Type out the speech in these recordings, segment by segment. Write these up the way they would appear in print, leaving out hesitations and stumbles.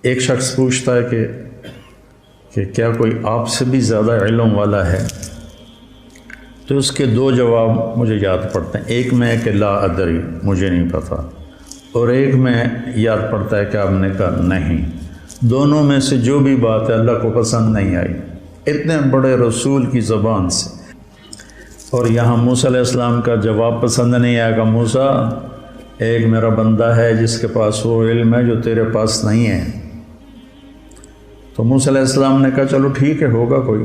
ایک شخص پوچھتا ہے کہ کیا کوئی آپ سے بھی زیادہ علم والا ہے؟ تو اس کے دو جواب مجھے یاد پڑتے ہیں، ایک میں کہ لا ادری، مجھے نہیں پتہ، اور ایک میں یاد پڑتا ہے کہ آپ نے کہا نہیں۔ دونوں میں سے جو بھی بات ہے اللہ کو پسند نہیں آئی، اتنے بڑے رسول کی زبان سے۔ اور یہاں موسیٰ علیہ السلام کا جواب پسند نہیں آیا کہ موسیٰ، ایک میرا بندہ ہے جس کے پاس وہ علم ہے جو تیرے پاس نہیں ہے۔ تو موسیٰ علیہ السلام نے کہا چلو ٹھیک ہے، ہوگا کوئی،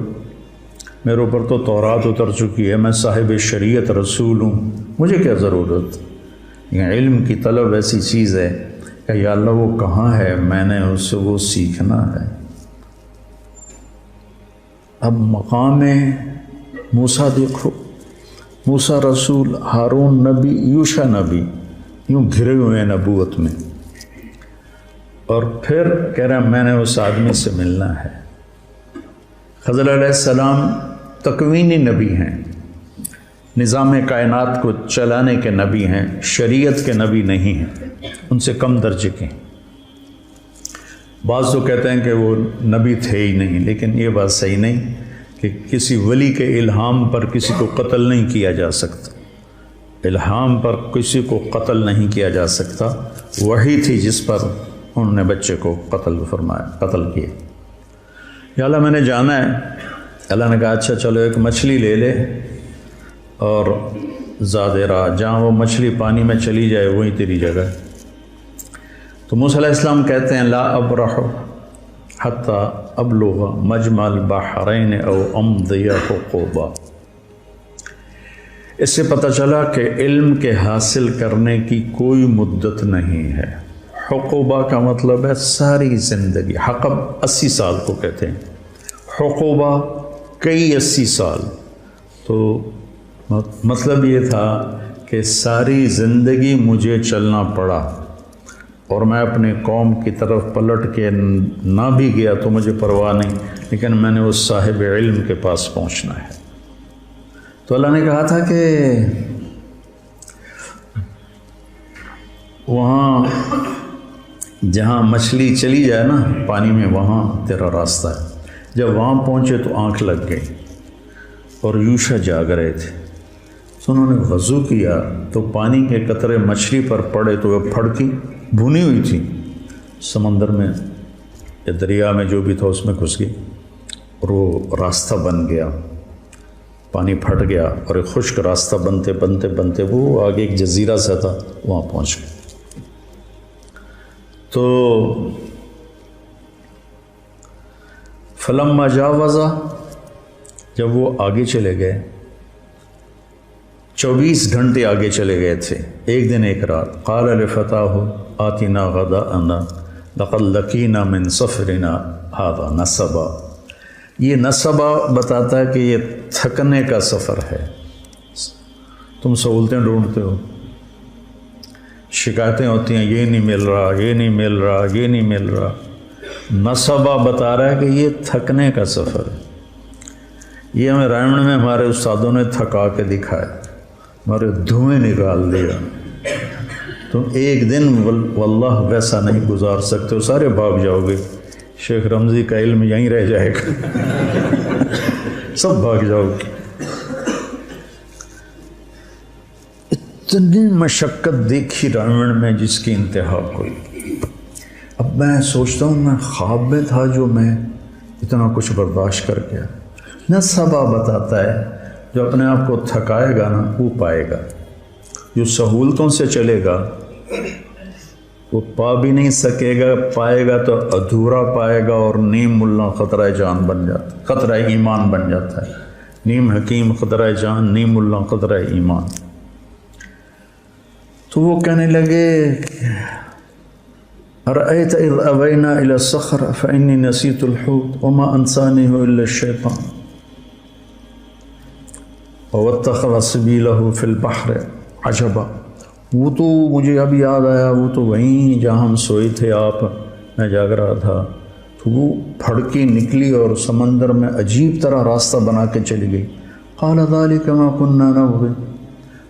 میرے اوپر تو تورات اتر چکی ہے، میں صاحب شریعت رسول ہوں، مجھے کیا ضرورت؟ علم کی طلب ایسی چیز ہے کہ یا اللہ وہ کہاں ہے، میں نے اس سے وہ سیکھنا ہے۔ اب مقام موسیٰ دیکھو، موسیٰ رسول، ہارون نبی، یوشع نبی، یوں گھرے ہوئے ہیں نبوت میں، اور پھر کہہ رہے ہیں میں نے اس آدمی سے ملنا ہے۔ خضر علیہ السلام تکوینی نبی ہیں، نظام کائنات کو چلانے کے نبی ہیں، شریعت کے نبی نہیں ہیں، ان سے کم درجے کے ہیں۔ بعض تو کہتے ہیں کہ وہ نبی تھے ہی نہیں، لیکن یہ بات صحیح نہیں کہ کسی ولی کے الہام پر کسی کو قتل نہیں کیا جا سکتا، الہام پر کسی کو قتل نہیں کیا جا سکتا، وہی تھی جس پر انہوں نے بچے کو قتل کیا۔ یا اللہ میں نے جانا ہے، اللہ نے کہا اچھا چلو ایک مچھلی لے لے اور زیادہ راہ، جہاں وہ مچھلی پانی میں چلی جائے وہیں تیری جگہ۔ تو موسیٰ علیہ السلام کہتے ہیں لا ابرح حتی ابلغ مجمع البحرین او امضی حقوبا۔ اس سے پتہ چلا کہ علم کے حاصل کرنے کی کوئی مدت نہیں ہے۔ حقوبہ کا مطلب ہے ساری زندگی، حقب 80 سال کو کہتے ہیں، حقوبہ کئی 80 سال، تو مطلب یہ تھا کہ ساری زندگی مجھے چلنا پڑا، اور میں اپنے قوم کی طرف پلٹ کے نہ بھی گیا تو مجھے پرواہ نہیں، لیکن میں نے اس صاحب علم کے پاس پہنچنا ہے۔ تو اللہ نے کہا تھا کہ وہاں جہاں مچھلی چلی جائے نا پانی میں، وہاں تیرا راستہ ہے۔ جب وہاں پہنچے تو آنکھ لگ گئی اور یوشع جاگ رہے تھے، تو انہوں نے وضو کیا تو پانی کے قطرے مچھلی پر پڑے تو وہ پھڑکی، بھونی ہوئی تھی، سمندر میں یا دریا میں جو بھی تھا اس میں گھس گئی، اور وہ راستہ بن گیا، پانی پھٹ گیا، اور ایک خشک راستہ بنتے بنتے بنتے وہ آگے ایک جزیرہ سا تھا، وہاں پہنچ گئے۔ تو فلما جاوزا، جب وہ آگے چلے گئے، 24 گھنٹے آگے چلے گئے تھے، ایک دن ایک رات، قال لفتاہ آتنا غداءنا لقد لقینا من سفرنا ھذا نصبا۔ یہ نصبا بتاتا ہے کہ یہ تھکنے کا سفر ہے۔ تم سہولتیں ڈھونڈتے ہو، شکایتیں ہوتی ہیں، یہ نہیں مل رہا، یہ نہیں مل رہا، یہ نہیں مل رہا۔ نصبہ بتا رہا ہے کہ یہ تھکنے کا سفر ہے۔ یہ ہمیں رائمن میں ہمارے استادوں نے تھکا کے دکھایا، ہمارے دھوئیں نکال دیا۔ تم ایک دن واللہ ویسا نہیں گزار سکتے ہو، سارے بھاگ جاؤ گے، شیخ رمضی کا علم یہیں رہ جائے گا، سب بھاگ جاؤ گے۔ اتنی مشقت دیکھی رائمن میں جس کی انتہا کوئی۔ اب میں سوچتا ہوں میں خواب میں تھا جو میں اتنا کچھ برداشت کر گیا۔ نصبہ بتاتا ہے جو اپنے آپ کو تھکائے گا نا وہ پائے گا، جو سہولتوں سے چلے گا وہ پا بھی نہیں سکے گا، پائے گا تو ادھورا پائے گا، اور نیم ملا خطرہ جان بن جاتا، خطرہ ایمان بن جاتا ہے۔ نیم حکیم خطرہ جان، نیم ملا خطرہ ایمان۔ تو وہ کہنے لگے ارأیت اذ اوینا الی الصخرۃ فانی نسیت الحوت وما انسانیہ الا الشیطان واتخذ سبیلہ فی البحر عجبا۔ وہ تو مجھے اب یاد آیا، وہ تو وہیں جہاں ہم سوئے تھے آپ، میں جاگ رہا تھا، تو وہ پھڑکی نکلی اور سمندر میں عجیب طرح راستہ بنا کے چلی گئی۔ قال ذلک ما كنا نبغي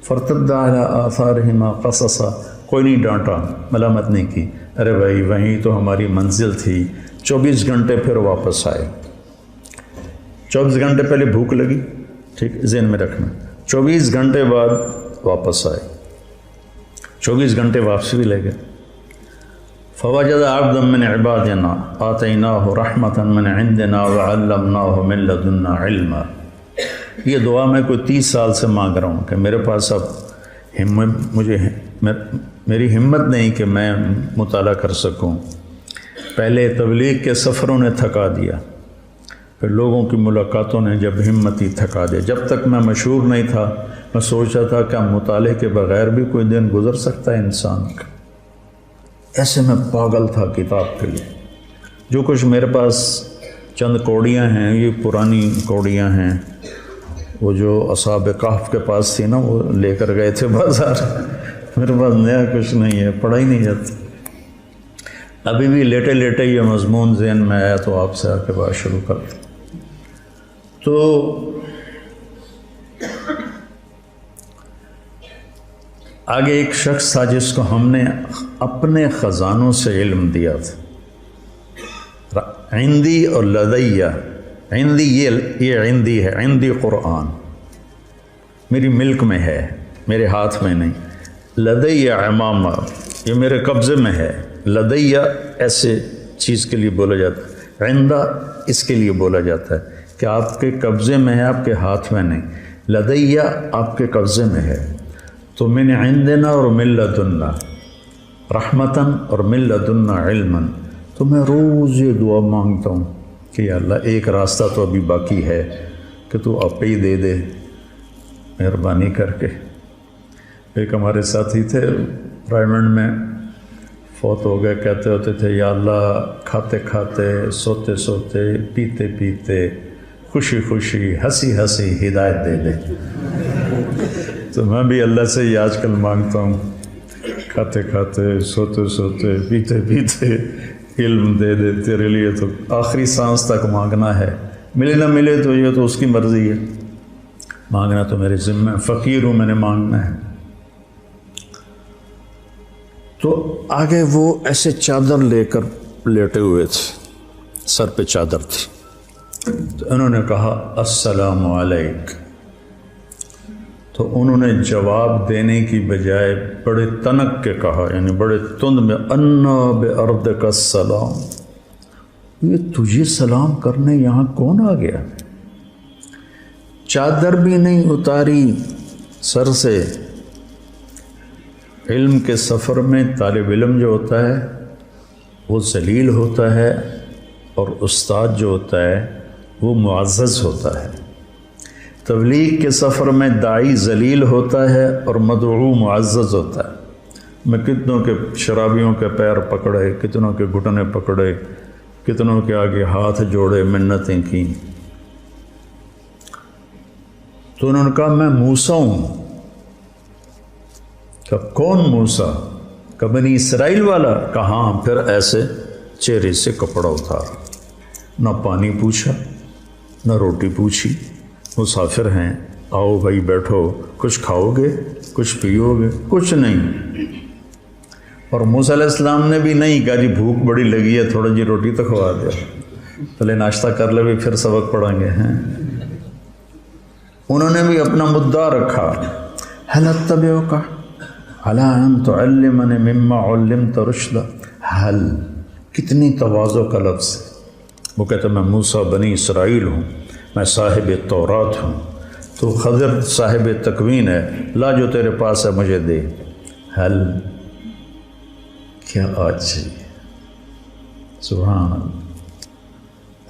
فارتد على آثارهما قصصا کوئی نہیں ڈانٹا، ملامت نہیں کی، ارے بھائی وہیں تو ہماری منزل تھی۔ 24 گھنٹے پھر واپس آئے۔ 24 گھنٹے پہلے بھوک لگی، ٹھیک ذہن میں رکھنا، 24 گھنٹے بعد واپس آئے، 24 گھنٹے واپسی بھی لے گئے۔ فوجد عبدا من عبادنا آتیناہ رحمتا من عندنا وعلمناہ من لدنا علما۔ یہ دعا میں کوئی 30 سال سے مانگ رہا ہوں کہ میرے پاس اب میری ہمت نہیں کہ میں مطالعہ کر سکوں۔ پہلے تبلیغ کے سفروں نے تھکا دیا، پھر لوگوں کی ملاقاتوں نے جب ہمت ہی تھکا دیا۔ جب تک میں مشہور نہیں تھا میں سوچا تھا کہ مطالعے کے بغیر بھی کوئی دن گزر سکتا ہے انسان کا۔ ایسے میں پاگل تھا کتاب کے لیے۔ جو کچھ میرے پاس چند کوڑیاں ہیں، یہ پرانی کوڑیاں ہیں، وہ جو اصحاب کہف کے پاس تھی نا، وہ لے کر گئے تھے بازار۔ میرے پاس نیا کچھ نہیں ہے، پڑھا ہی نہیں جاتا۔ ابھی بھی لیٹے لیٹے یہ مضمون ذہن میں آیا تو آپ سے آ کے بات شروع کر دیں۔ تو آگے ایک شخص تھا جس کو ہم نے اپنے خزانوں سے علم دیا تھا، عندی اور لدیہ۔ عندی یہ عندی ہے، عندی قرآن میری ملک میں ہے، میرے ہاتھ میں نہیں۔ لدیہ امامہ، یہ میرے قبضے میں ہے۔ لدیہ ایسے چیز کے لیے بولا جاتا ہے، عندہ اس کے لیے بولا جاتا ہے کہ آپ کے قبضے میں ہے، آپ کے ہاتھ میں نہیں۔ لدیہ آپ کے قبضے میں ہے۔ تو من عندنا اور من لدنا رحمتاً اور من لدنا علماً۔ تو میں روز یہ دعا مانگتا ہوں کہ یا اللہ ایک راستہ تو ابھی باقی ہے کہ تو آپ ہی دے دے مہربانی کر کے۔ ایک ہمارے ساتھی تھے رائمنڈ میں، فوت ہو گئے، کہتے ہوتے تھے یا اللہ کھاتے کھاتے، سوتے سوتے، پیتے پیتے، خوشی خوشی، ہنسی ہنسی ہدایت دے دے۔ تو میں بھی اللہ سے یہ آج کل مانگتا ہوں، کھاتے کھاتے، سوتے سوتے، پیتے پیتے علم دے دے تیرے لیے تو آخری سانس تک مانگنا ہے، ملے نہ ملے تو یہ تو اس کی مرضی ہے، مانگنا تو میرے ذمہ ہے، فقیر ہوں میں نے مانگنا ہے۔ تو آگے وہ ایسے چادر لے کر لیٹے ہوئے تھے، سر پہ چادر تھی، تو انہوں نے کہا السلام علیک۔ تو انہوں نے جواب دینے کی بجائے بڑے تنک کے کہا، یعنی بڑے تند میں، انا بِأَرْضِكَ السلام، یہ تجھے سلام کرنے یہاں کون آ گیا؟ چادر بھی نہیں اتاری سر سے۔ علم کے سفر میں طالب علم جو ہوتا ہے وہ ذلیل ہوتا ہے، اور استاد جو ہوتا ہے وہ معزز ہوتا ہے۔ تبلیغ کے سفر میں داعی ذلیل ہوتا ہے اور مدعو معزز ہوتا ہے۔ میں کتنوں کے شرابیوں کے پیر پکڑے، کتنوں کے گھٹنے پکڑے، کتنوں کے آگے ہاتھ جوڑے، منتیں کی۔ تو انہوں نے کہا میں موسیٰ ہوں۔ کہ کون موسیٰ؟ کہ بنی اسرائیل والا؟ کہاں؟ پھر ایسے چہرے سے کپڑا اتارا، نہ پانی پوچھا نہ روٹی پوچھی، مسافر ہیں، آؤ بھائی بیٹھو، کچھ کھاؤ گے، کچھ پیو گے؟ کچھ نہیں۔ اور موسیٰ علیہ السلام نے بھی نہیں کہا جی بھوک بڑی لگی ہے تھوڑا جی روٹی تو کھوا دیا، پہلے ناشتہ کر لے بھی پھر سبق پڑھیں گے۔ ہیں انہوں نے بھی اپنا مدعا رکھا، هل اتبعک علی ان تعلمنی مما علمت رشدا۔ حل کتنی تواضع کا لفظ ہے۔ وہ کہتا میں موسیٰ بنی اسرائیل ہوں، میں صاحب تورات ہوں، تو خضر صاحب تکوین ہے، لا جو تیرے پاس ہے مجھے دے۔ حل کیا آج چاہیے، سبحان اللہ۔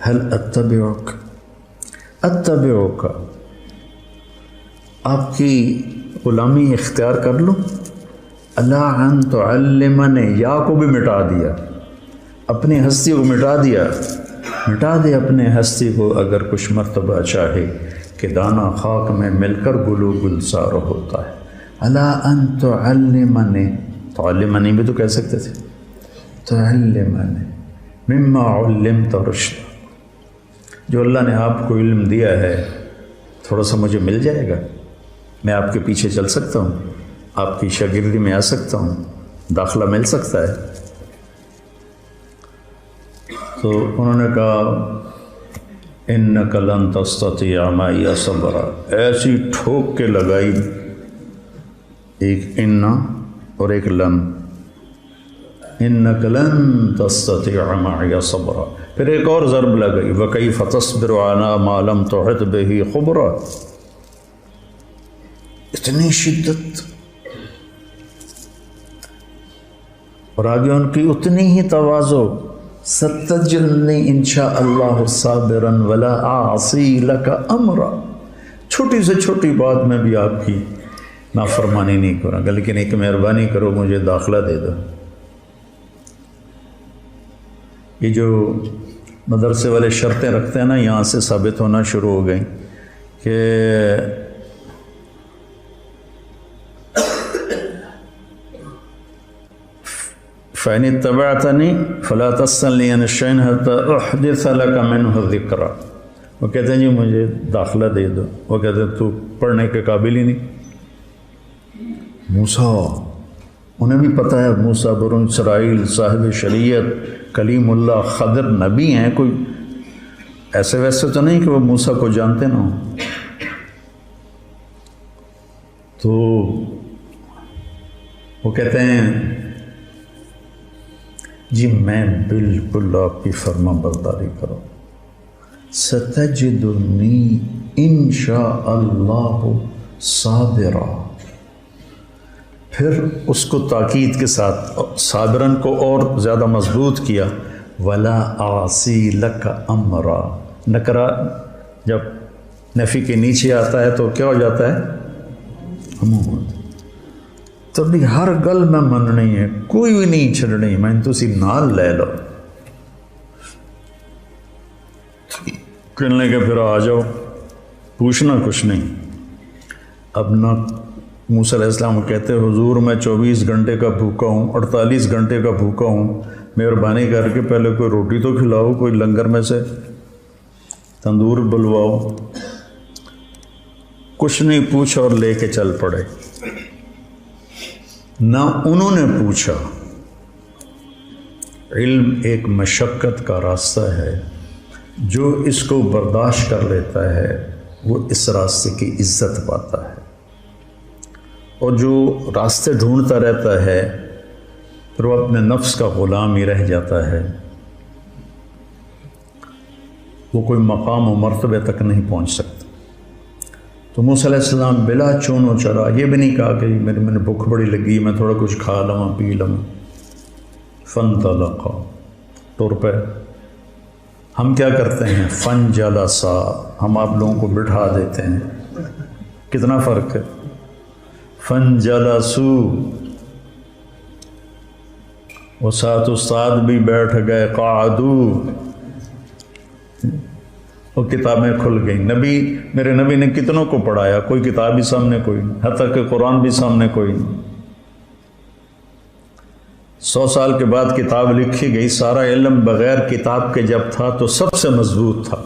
حل اتبعک، اتبعک آپ کی غلامی اختیار کر لوں، اللہ ان تعلمنی، یا کو بھی مٹا دیا، اپنی ہستی کو مٹا دیا، مٹا دے اپنے ہستی کو اگر کچھ مرتبہ چاہے کہ دانہ خاک میں مل کر گلو گلزار ہوتا ہے۔ اللہ ان تعلمنی، تعلمنی بھی تو کہہ سکتے تھے، تعلمنی مما علمت رشدا، جو اللہ نے آپ کو علم دیا ہے تھوڑا سا مجھے مل جائے گا، میں آپ کے پیچھے چل سکتا ہوں، آپ کی شاگردی میں آ سکتا ہوں، داخلہ مل سکتا ہے؟ تو انہوں نے کہا اِنَّكَ لَن تَسْتَطِيعَ مَعِيَ صَبْرًا، ایسی ٹھوک کے لگائی، ایک اِنَّ اور ایک لن، اِنَّكَ لَن تَسْتَطِيعَ مَعِيَ صَبْرًا، پھر ایک اور ضرب لگائی وَكَيْفَ تَصْبِرُ عَلَىٰ مَا لَمْ تُحِطْ بِهِ خُبْرًا، اتنی شدت، اور آگے ان کی اتنی ہی تواضع، ستجدنی انشاء اللہ صابرا ولا اعصی لک امرا، چھوٹی سے چھوٹی بات میں بھی آپ کی نافرمانی نہیں کروں گا، لیکن ایک مہربانی کرو مجھے داخلہ دے دو۔ یہ جو مدرسے والے شرطیں رکھتے ہیں نا، یہاں سے ثابت ہونا شروع ہو گئیں کہ فَإِنِ اتَّبَعْتَنِي فَلَا تَسْأَلْنِي عَنِ شَيْءٍ حَتَّىٰ أُحْدِثَ لَكَ مِنْهُ ذِكْرًا، وہ کہتے ہیں جی مجھے داخلہ دے دو، وہ کہتے ہیں تو پڑھنے کے قابل ہی نہیں۔ موسیٰ، انہیں بھی پتہ ہے موسیٰ بنو اسرائیل صاحب شریعت کلیم اللہ خضر نبی ہیں، کوئی ایسے ویسے تو نہیں کہ وہ موسیٰ کو جانتے نہ ہوں۔ تو وہ کہتے ہیں جی میں بالکل آپ کی فرما برداری کروں، ستجدنی انشاء اللہ صابرا، پھر اس کو تاکید کے ساتھ صابرن کو اور زیادہ مضبوط کیا، ولا اعصی لک امرا، نکرہ جب نفی کے نیچے آتا ہے تو کیا ہو جاتا ہے؟ عموماً، تبھی ہر گل میں مننی ہے، کوئی بھی نہیں چھڑنی، میں تسی نال لے لو، کہنے لگے پھر آ جاؤ، پوچھنا کچھ نہیں۔ اب نہ موسیٰ علیہ السلام کہتے حضور میں 24 گھنٹے کا بھوکا ہوں، 48 گھنٹے کا بھوکا ہوں، مہربانی کر کے پہلے کوئی روٹی تو کھلاؤ، کوئی لنگر میں سے تندور بلواؤ، کچھ نہیں پوچھا اور لے کے چل پڑے۔ نہ انہوں نے پوچھا، علم ایک مشقت کا راستہ ہے، جو اس کو برداشت کر لیتا ہے وہ اس راستے کی عزت پاتا ہے، اور جو راستے ڈھونڈتا رہتا ہے پھر وہ اپنے نفس کا غلام ہی رہ جاتا ہے، وہ کوئی مقام و مرتبے تک نہیں پہنچ سکتا۔ تو موسیٰ علیہ السلام بلا چون و چرا، یہ بھی نہیں کہا کہ میں نے بھوک بڑی لگی میں تھوڑا کچھ کھا لوں پی لوں، فانطلقا، ٹر پہ۔ ہم کیا کرتے ہیں؟ فانجلسا، ہم آپ لوگوں کو بٹھا دیتے ہیں، کتنا فرق ہے؟ فانجلسو، وہ ساتھ استاد بھی بیٹھ گئے، قعدو، وہ کتابیں کھل گئیں۔ میرے نبی نے کتنوں کو پڑھایا، کوئی کتاب بھی سامنے کوئی نہیں، حتیٰ کہ قرآن بھی سامنے کوئی نہیں۔ 100 سال کے بعد کتاب لکھی گئی، سارا علم بغیر کتاب کے جب تھا تو سب سے مضبوط تھا۔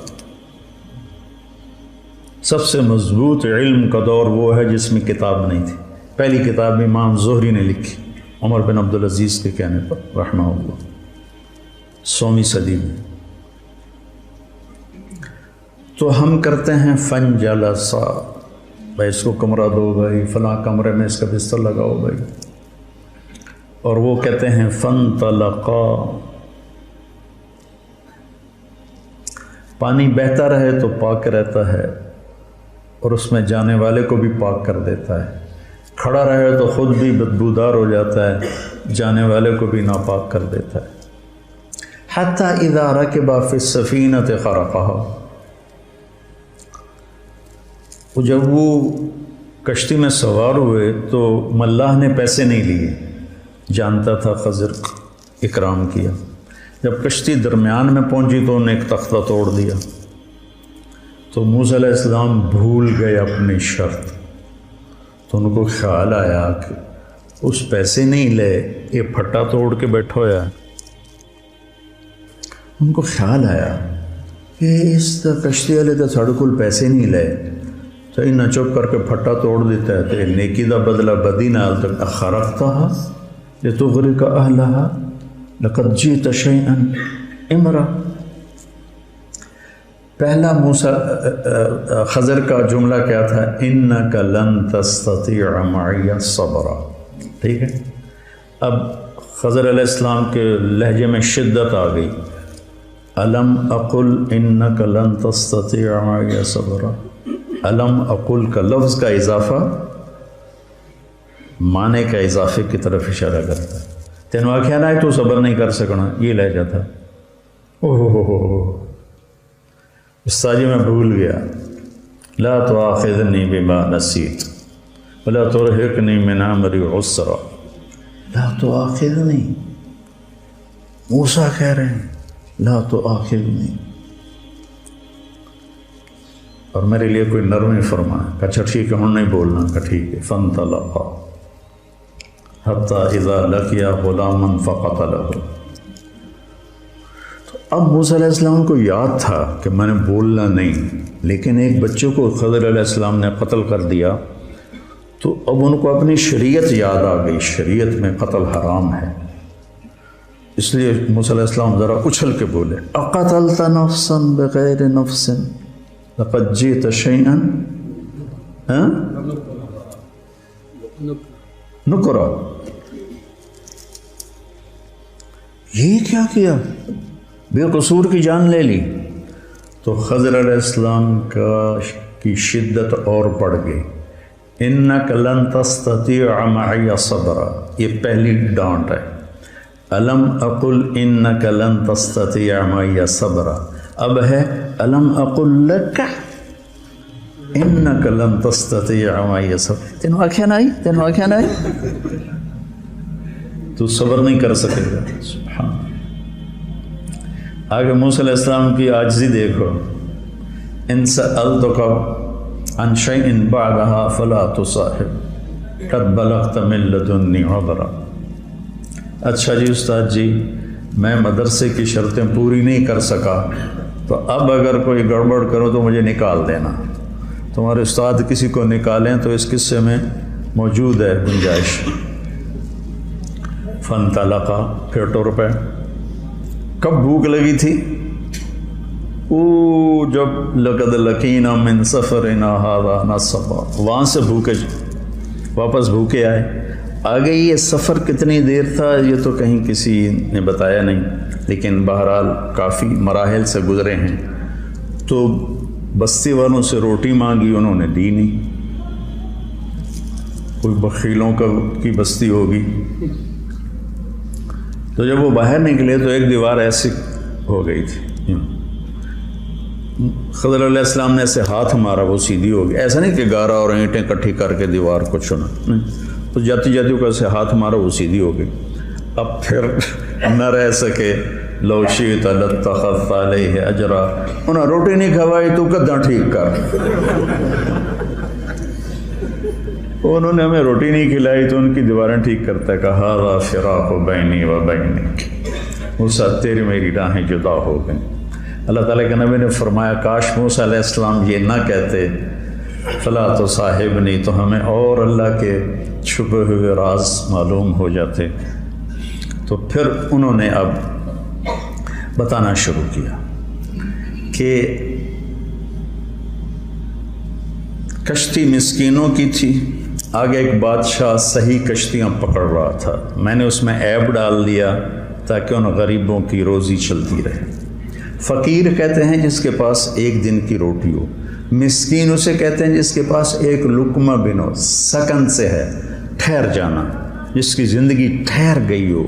سب سے مضبوط علم کا دور وہ ہے جس میں کتاب نہیں تھی۔ پہلی کتاب امام زہری نے لکھی، عمر بن عبدالعزیز کے کہنے پر رحمہ اللہ، 100ویں صدی میں۔ تو ہم کرتے ہیں فنجلسا، بھائی اس کو کمرہ دو، بھائی فلاں کمرے میں اس کا بستر لگاؤ بھائی، اور وہ کہتے ہیں فانطلقا۔ پانی بہتا رہے تو پاک رہتا ہے اور اس میں جانے والے کو بھی پاک کر دیتا ہے، کھڑا رہے تو خود بھی بدبودار ہو جاتا ہے، جانے والے کو بھی ناپاک کر دیتا ہے۔ حتی اذا رکب فی السفینۃ خرقہا، جب وہ کشتی میں سوار ہوئے تو ملاح نے پیسے نہیں لیے، جانتا تھا خضر اکرام کیا۔ جب کشتی درمیان میں پہنچی تو انہوں نے ایک تختہ توڑ دیا، تو موسیٰ علیہ السلام بھول گئے اپنی شرط، تو ان کو خیال آیا کہ اس پیسے نہیں لے، یہ پھٹا توڑ کے بیٹھا ہوا ہے۔ ان کو خیال آیا کہ اس کشتی والے تو ساڑھے کول پیسے نہیں لے، تو انہیں چپ کر کے پھٹا توڑ دیتا ہے، تو نیکی دا بدلہ بدی نال تک خرقتہا، لتغرق أهلها لقد جئت شيئا امرا۔ پہلا موسیٰ خضر کا جملہ کیا تھا؟ انک لن تستطیع معی صبرا، ٹھیک ہے۔ اب خضر علیہ السلام کے لہجے میں شدت آ گئی، الم اقل انک لن تستطیع معی صبرا۔ الم اقل کا لفظ کا اضافہ معنی کا اضافے کی طرف اشارہ کرتا ہے۔ تینوں آخیا نہ تو صبر نہیں کر سکنا، یہ لہجہ تھا۔ استاد جی میں بھول گیا، لا تؤاخذنی بما نسیت ولا ترهقنی من امری عسرا۔ لا تؤاخذنی، موسیٰ کہہ رہے ہیں لا تؤاخذنی، اور میرے لیے کوئی نرمی فرمائے کہ اچھا ٹھیک ہے ہم نہیں بولنا، کہ ٹھیک ہے۔ فانطلقا حتی اذا لقیا غلاما فقتلہ۔ اب موسیٰ علیہ السلام کو یاد تھا کہ میں نے بولنا نہیں، لیکن ایک بچے کو خضر علیہ السلام نے قتل کر دیا، تو اب ان کو اپنی شریعت یاد آ گئی، شریعت میں قتل حرام ہے۔ اس لیے موسیٰ علیہ السلام ذرا اچھل کے بولے، اقتلت نفسا بغیر نفس لقد جئت شیئا نکرا۔ یہ کیا کیا؟ بے قصور کی جان لے لی۔ تو خضر علیہ السلام کی شدت اور بڑھ گئی۔ انک لن تستطیع معی صبرا، یہ پہلی ڈانٹ ہے۔ الم اقل انک لن تستطیع معی صبرا، اب ہے الم اقل لک انک لن تستطیع معی صبرا۔ تینوں آنکھیں نہیں، تینوں آنکھیں نہیں، تو صبر نہیں کر سکے گا۔ سبحان۔ آگے موسیٰ علیہ السلام کی عاجزی دیکھو، ان سألتک عن شیء بعدها فلا تصاحب قد بلغت من لدنی عذرا۔ اچھا جی استاد جی، میں مدرسے کی شرطیں پوری نہیں کر سکا، تو اب اگر کوئی گڑبڑ کرو تو مجھے نکال دینا۔ تمہارے استاد کسی کو نکالیں تو اس قصے میں موجود ہے گنجائش۔ فانطلقا، پھر ٹر پہ۔ کب بھوک لگی تھی؟ جب لقد لقینا من سفرنا ھذا نصبا، وہاں سے بھوکے واپس بھوکے آئے۔ آگے یہ سفر کتنی دیر تھا یہ تو کہیں کسی نے بتایا نہیں، لیکن بہرحال کافی مراحل سے گزرے ہیں۔ تو بستی والوں سے روٹی مانگی، انہوں نے دی نہیں، کوئی بخیلوں کی بستی ہوگی۔ تو جب وہ باہر نکلے تو ایک دیوار ایسی ہو گئی تھی، خضر علیہ السلام نے ایسے ہاتھ مارا، وہ سیدھی ہو گئی۔ ایسا نہیں کہ گارا اور اینٹیں کٹھی کر کے دیوار کو چنا، تو جاتی جاتی کو ایسے ہاتھ مارا، وہ سیدھی ہو گئی۔ اب پھر نہ رہ سکے، لو شئت لاتخذت علیہ اجرا، انہیں روٹی نہیں کھوائی تو کداں ٹھیک کر۔ انہوں نے ہمیں روٹی نہیں کھلائی تو ان کی دیواریں ٹھیک کرتا ہے، کہا ھذا فراق بینی و بینک، موسیٰ تیری میری راہیں جدا ہو گئیں۔ اللہ تعالیٰ کے نبی نے فرمایا کاش موسیٰ علیہ السلام یہ نہ کہتے فلا تصاحبنی، تو ہمیں اور اللہ کے چھپے ہوئے راز معلوم ہو جاتے۔ تو پھر انہوں نے اب بتانا شروع کیا کہ کشتی مسکینوں کی تھی، آگے ایک بادشاہ صحیح کشتیاں پکڑ رہا تھا، میں نے اس میں عیب ڈال دیا تاکہ ان غریبوں کی روزی چلتی رہے۔ فقیر کہتے ہیں جس کے پاس ایک دن کی روٹی ہو، مسکین اسے کہتے ہیں جس کے پاس ایک لقمہ بن ہو، سکن سے ہے، ٹھہر جانا، جس کی زندگی ٹھہر گئی ہو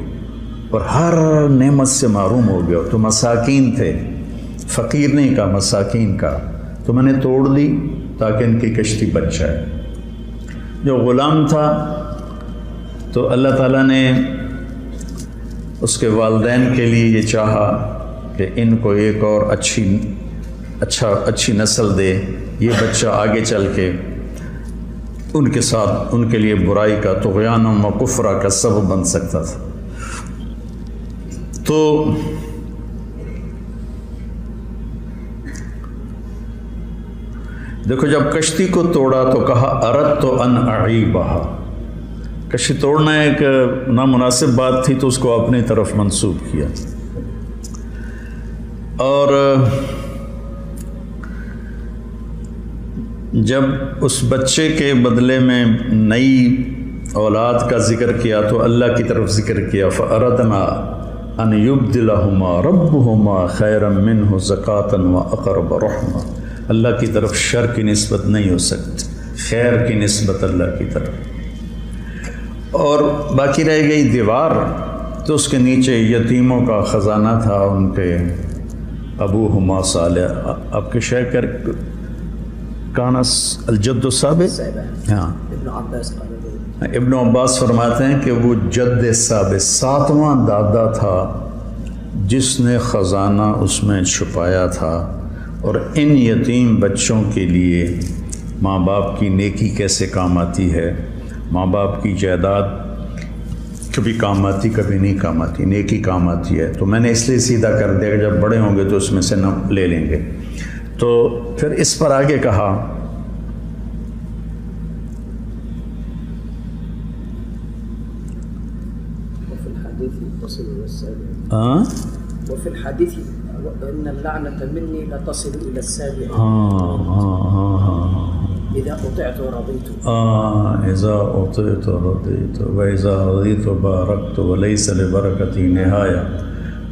اور ہر نعمت سے محروم ہو گیا ہو۔ تو مساکین تھے، فقیر نہیں کہا، مساکین کا، تو میں نے توڑ دی تاکہ ان کی کشتی بچ جائے۔ جو غلام تھا تو اللہ تعالیٰ نے اس کے والدین کے لیے یہ چاہا کہ ان کو ایک اور اچھی نسل دے، یہ بچہ آگے چل کے ان کے ساتھ ان کے لیے برائی کا، طغیان و کفر کا سبب بن سکتا تھا۔ تو دیکھو جب کشتی کو توڑا تو کہا اردت ان اعیبھا، کشی توڑنا ایک نامناسب بات تھی تو اس کو اپنی طرف منسوب کیا. اور جب اس بچے کے بدلے میں نئی اولاد کا ذکر کیا تو اللہ کی طرف ذکر کیا. فَأَرَدْنَا أَنْ يُبْدِلَهُمَا رَبُّهُمَا خَيْرًا مِّنْهُ زَكَاةً وَأَقْرَبَ رَحْمًا. اللہ کی طرف شر کی نسبت نہیں ہو سکتی، خیر کی نسبت اللہ کی طرف. اور باقی رہ گئی دیوار، تو اس کے نیچے یتیموں کا خزانہ تھا. ان کے ابوہما صالح، آپ کے شیخ کانس الجد الثابت، ہاں ابن عباس فرماتے ہیں کہ وہ جد ثابت 7واں دادا تھا جس نے خزانہ اس میں چھپایا تھا. اور ان یتیم بچوں کے لیے ماں باپ کی نیکی کیسے کام آتی ہے، ماں باپ کی جائیداد کبھی کام آتی کبھی نہیں کام آتی، نیکی کام آتی ہے. تو میں نے اس لیے سیدھا کر دیا کہ جب بڑے ہوں گے تو اس میں سے نہ لے لیں گے. تو پھر اس پر آگے کہا وفي الحديث ان اللعنة مني لتصل الى السابع اذا اطعت ورضيت اذا اطعت ورضيت واذا رضيت باركت وليس لبركتي نهاية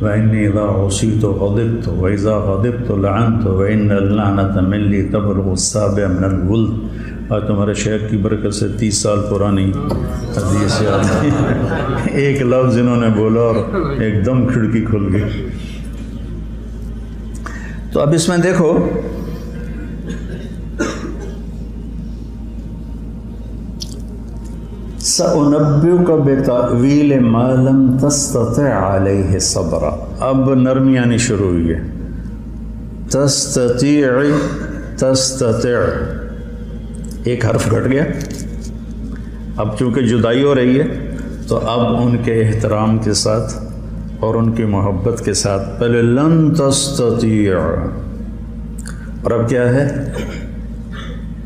واني اذا عصيت غضبت واذا غضبت لعنت وان اللعنة مني تبلغ السابع من الولد. آج تمہارے شیخ کی برکت سے 30 سال پرانی حدیث یاد ایک لفظ انہوں نے بولا اور ایک دم کھڑکی کھل گئی. تو اب اس میں دیکھو سأنبئك بتأویل ما لم تستطع علیہ صبرا. اب نرمی آنی شروع ہوئی ہے. تستطيع ایک حرف گھٹ گیا. اب چونکہ جدائی ہو رہی ہے تو اب ان کے احترام کے ساتھ اور ان کی محبت کے ساتھ پہلے لن تستطيع، اور اب کیا ہے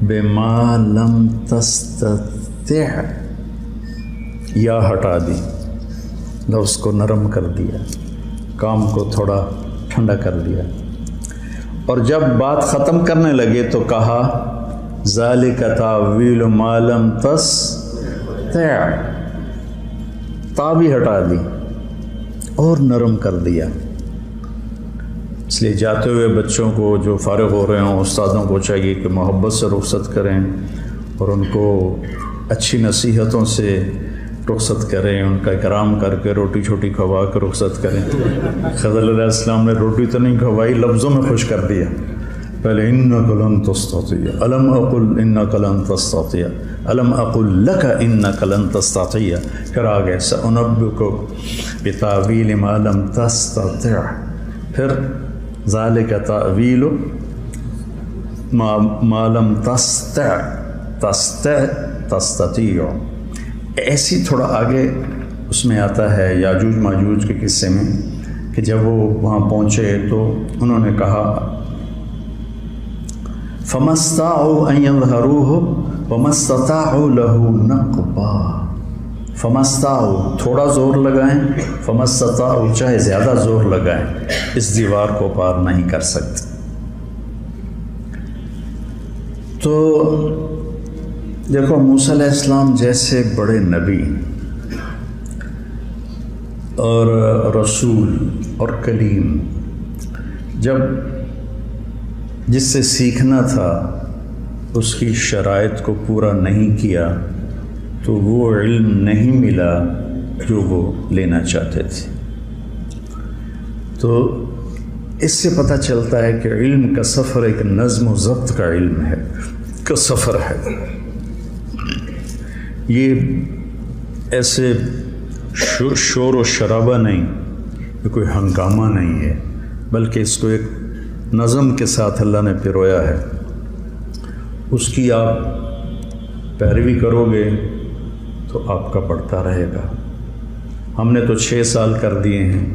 بما لم تستطع، یا ہٹا دی، لفظ کو نرم کر دیا، کام کو تھوڑا ٹھنڈا کر دیا. اور جب بات ختم کرنے لگے تو کہا ذالک تاویل ما لم تستطع، تا بھی ہٹا دی اور نرم کر دیا. اس لیے جاتے ہوئے بچوں کو جو فارغ ہو رہے ہوں استادوں کو چاہیے کہ محبت سے رخصت کریں اور ان کو اچھی نصیحتوں سے رخصت کریں، ان کا اکرام کر کے روٹی چھوٹی کھوا کے رخصت کریں. خضر علیہ السلام نے روٹی تو نہیں کھوائی، لفظوں میں خوش کر دیا. پہلے انک لن تستطیع، الم اقل انک لن تستطیع، الم اقل لک انک لن تستطیع. پھر آگے سأنبئک بتأویل ما لم تستطع، پھر ذالک تأویل ما لم تستطیع. ایسی تھوڑا آگے اس میں آتا ہے یاجوج ماجوج کے قصے میں کہ جب وہ وہاں پہنچے تو انہوں نے کہا فَمَا اسْتَطَاعُوا أَن يَظْهَرُوهُ وَمَا اسْتَطَاعُوا لَهُ نَقْبًا. فَمَا اسْتَطَاعُوا تھوڑا زور لگائیں، فَمَا اسْتَطَاعُوا چاہے زیادہ زور لگائیں اس دیوار کو پار نہیں کر سکتے. تو دیکھو موسیٰ علیہ السلام جیسے بڑے نبی اور رسول اور کلیم جب جس سے سیکھنا تھا اس کی شرائط کو پورا نہیں کیا تو وہ علم نہیں ملا جو وہ لینا چاہتے تھے. تو اس سے پتہ چلتا ہے کہ علم کا سفر ایک نظم و ضبط کا علم ہے، کا سفر ہے. یہ ایسے شور و شرابہ نہیں، یہ کوئی ہنگامہ نہیں ہے، بلکہ اس کو ایک نظم کے ساتھ اللہ نے پرویا ہے. اس کی آپ پیروی کرو گے تو آپ کا بڑھتا رہے گا. ہم نے تو 6 سال کر دیے ہیں،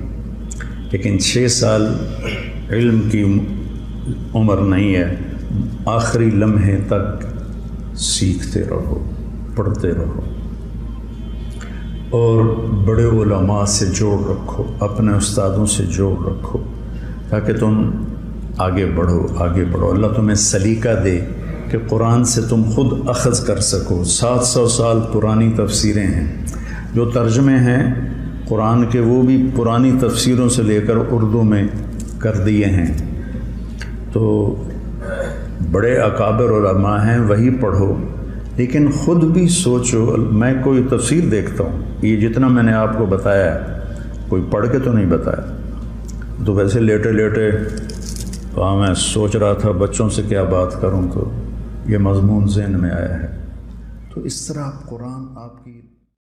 لیکن 6 سال علم کی عمر نہیں ہے. آخری لمحے تک سیکھتے رہو، پڑھتے رہو. اور بڑے علماء سے جوڑ رکھو، اپنے استادوں سے جوڑ رکھو تاکہ تم آگے بڑھو۔ اللہ تمہیں سلیقہ دے کہ قرآن سے تم خود اخذ کر سکو۔ 700 سال پرانی تفسیریں ہیں، جو ترجمے ہیں قرآن کے وہ بھی پرانی تفسیروں سے لے کر اردو میں کر دیے ہیں۔ تو بڑے اکابر علماء ہیں، وہی پڑھو، لیکن خود بھی سوچو۔ میں کوئی تفسیر دیکھتا ہوں، یہ جتنا میں نے آپ کو بتایا ہے کوئی پڑھ کے تو نہیں بتایا، تو ویسے لیٹے وہاں میں سوچ رہا تھا بچوں سے کیا بات کروں، تو یہ مضمون ذہن میں آیا ہے۔ تو اس طرح قرآن آپ کی